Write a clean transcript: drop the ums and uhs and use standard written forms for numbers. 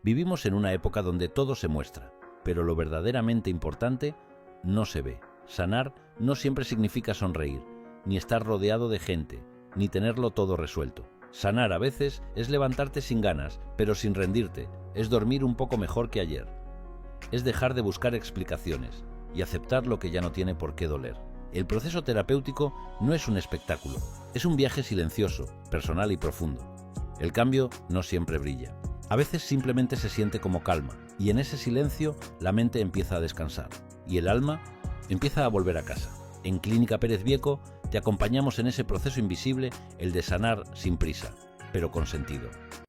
Vivimos en una época donde todo se muestra, pero lo verdaderamente importante no se ve. Sanar no siempre significa sonreír, ni estar rodeado de gente, ni tenerlo todo resuelto. Sanar a veces es levantarte sin ganas, pero sin rendirte, es dormir un poco mejor que ayer. Es dejar de buscar explicaciones y aceptar lo que ya no tiene por qué doler. El proceso terapéutico no es un espectáculo, es un viaje silencioso, personal y profundo. El cambio no siempre brilla. A veces simplemente se siente como calma, y en ese silencio la mente empieza a descansar, y el alma empieza a volver a casa. En Clínica Pérez Vieco te acompañamos en ese proceso invisible, el de sanar sin prisa, pero con sentido.